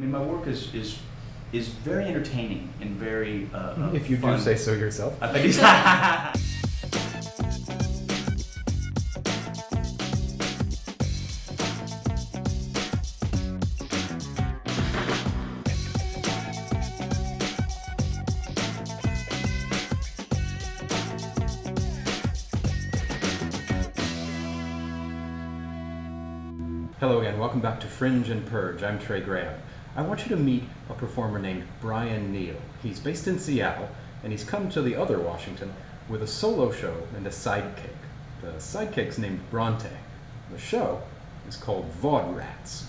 mean, my work is very entertaining and very if you fun. do say so yourself. I think Hello again, welcome back to Fringe and Purge. I'm Trey Graham. I want you to meet a performer named Brian Neal. He's based in Seattle, and he's come to the other Washington with a solo show and a sidekick. The sidekick's named Bronte. The show is called Vaud Rats.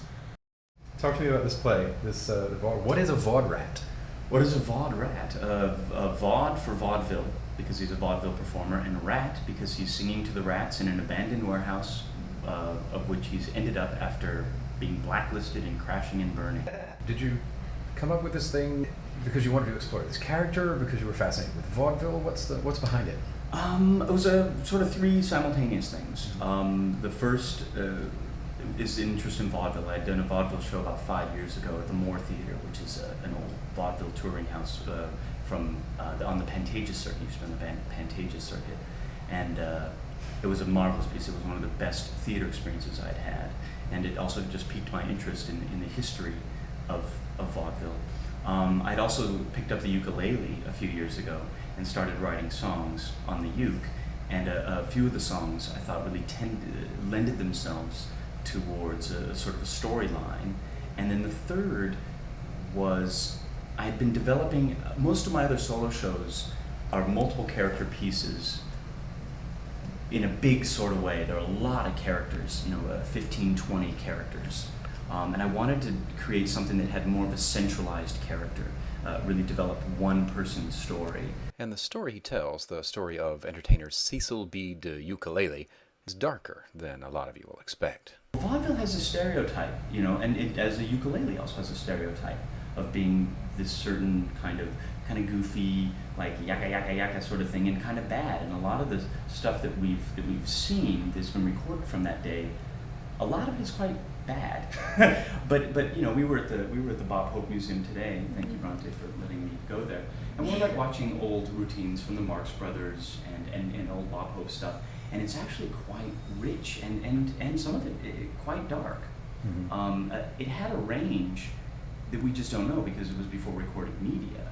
Talk to me about this play. What is a Vaud Rat? What is a Vaud Rat? A Vaud for vaudeville, because he's a vaudeville performer, and rat because he's singing to the rats in an abandoned warehouse of which he's ended up after being blacklisted and crashing and burning. Did you come up with this thing because you wanted to explore this character, or because you were fascinated with vaudeville? What's behind it? It was a sort of three simultaneous things. The first is the interest in vaudeville. I had done a vaudeville show about 5 years ago at the Moore Theater, which is an old vaudeville touring house on the Pantages circuit. Used to be on the Pantages circuit, and it was a marvelous piece. It was one of the best theater experiences I'd had, and it also just piqued my interest in the history of vaudeville. I'd also picked up the ukulele a few years ago and started writing songs on the uke, and a few of the songs I thought really lended themselves towards a sort of a storyline. And then the third was I had been developing, most of my other solo shows are multiple character pieces in a big sort of way. There are a lot of characters, 15, 20 characters. And I wanted to create something that had more of a centralized character, really develop one person's story. And the story he tells, the story of entertainer Cecil B. de Ukulele, is darker than a lot of you will expect. Vaudeville has a stereotype, and it, as a ukulele also has a stereotype of being this certain kind of goofy, like yaka yaka yaka sort of thing, and kind of bad. And a lot of the stuff that we've seen that's been recorded from that day, a lot of it is quite bad. but we were at the Bob Hope Museum today. Thank you, Bronte, for letting me go there. And we're like watching old routines from the Marx Brothers and old Bob Hope stuff. And it's actually quite rich and some of it quite dark. Mm-hmm. It had a range that we just don't know because it was before recorded media.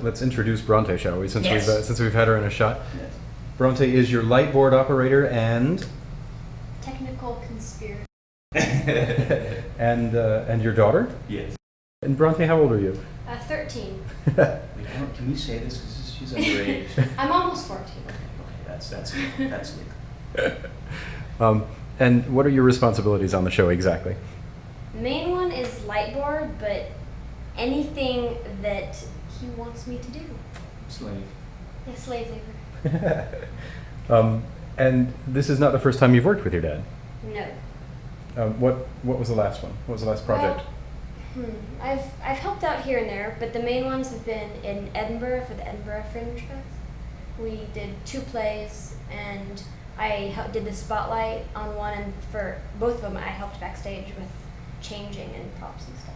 Let's introduce Bronte, shall we? Since Yes. we've had her in a shot. Yes. Bronte is your light board operator and technical conspiracy. and your daughter. Yes. And Bronte, how old are you? 13. Wait, can we say this because she's underage? I'm almost 14. Okay, that's legal. And what are your responsibilities on the show exactly? The main one is light board, but anything that he wants me to do. Slave. Yeah, slave labor. And this is not the first time you've worked with your dad. No. What was the last one? What was the last project? I've helped out here and there, but the main ones have been in Edinburgh for the Edinburgh Fringe Fest. We did 2 plays, and I did the spotlight on one, and for both of them I helped backstage with changing and props and stuff.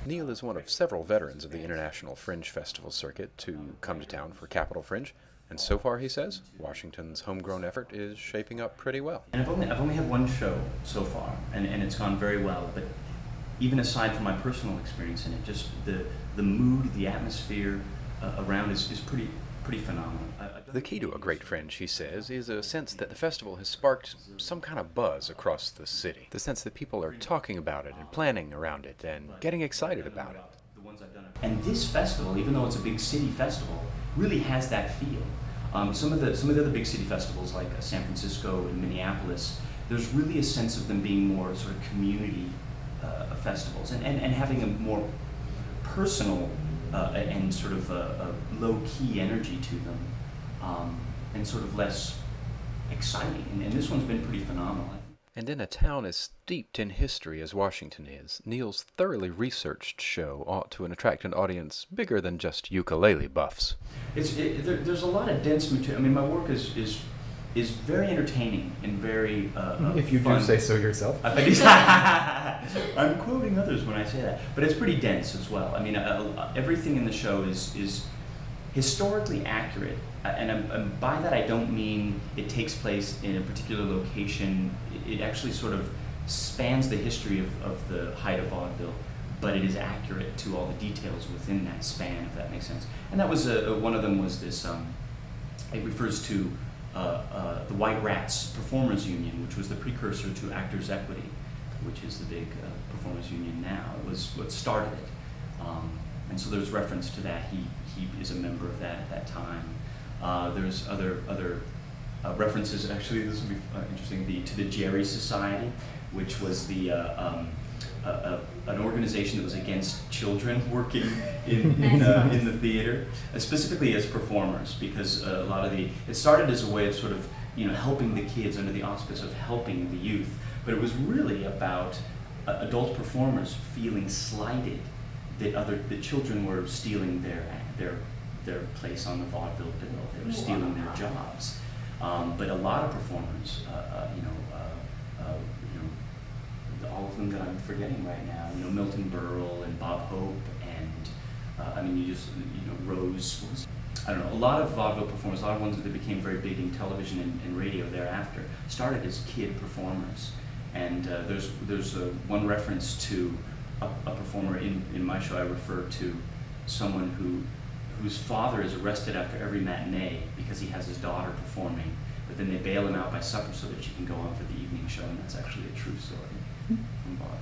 Neal is one of several veterans of the International Fringe Festival circuit to come to town for Capital Fringe, and so far, he says, Washington's homegrown effort is shaping up pretty well. And I've only had one show so far, and it's gone very well, but even aside from my personal experience in it, just the mood, the atmosphere around is pretty phenomenal. The key to a great fringe, he says, is a sense that the festival has sparked some kind of buzz across the city. The sense that people are talking about it and planning around it and getting excited about it. And this festival, even though it's a big city festival, really has that feel. Some of the other big city festivals like San Francisco and Minneapolis, there's really a sense of them being more sort of community festivals and having a more personal and sort of a low-key energy to them, and sort of less exciting. And this one's been pretty phenomenal. And in a town as steeped in history as Washington is, Neal's thoroughly researched show ought to attract an audience bigger than just ukulele buffs. There's a lot of dense material. I mean, my work is is very entertaining and very if you fun. do say so yourself. I'm quoting others when I say that, but it's pretty dense as well. I mean, everything in the show is historically accurate, and by that I don't mean it takes place in a particular location. It actually sort of spans the history of the height of vaudeville, but it is accurate to all the details within that span, if that makes sense. And that was one of them was this. It refers to the White Rats Performers Union, which was the precursor to Actors' Equity, which is the big performers union now. It was what started it. And so there's reference to that. He is a member of that at that time. There's other references. Actually, this will be interesting. To the Jerry Society, which was an organization that was against children working in the theater, specifically as performers, because a lot of it started as a way of sort of helping the kids under the auspice of helping the youth, but it was really about adult performers feeling slighted that children were stealing their place on the vaudeville bill. They were stealing their jobs. But a lot of performers, all of them that I'm forgetting right now, Milton Berle and Bob Hope, and Rose. I don't know. A lot of vaudeville performers, a lot of ones that became very big in television and radio thereafter, started as kid performers. And there's one reference to a performer in my show. I refer to someone whose father is arrested after every matinee because he has his daughter performing, but then they bail him out by supper so that she can go on for the evening show, and that's actually a true story from vaudeville.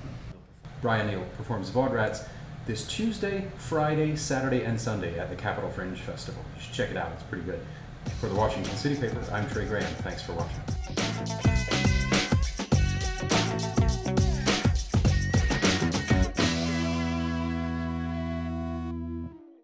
Brian Neal performs Vaudrats this Tuesday, Friday, Saturday, and Sunday at the Capital Fringe Festival. You should check it out, it's pretty good. For the Washington City Paper, I'm Trey Graham. Thanks for watching.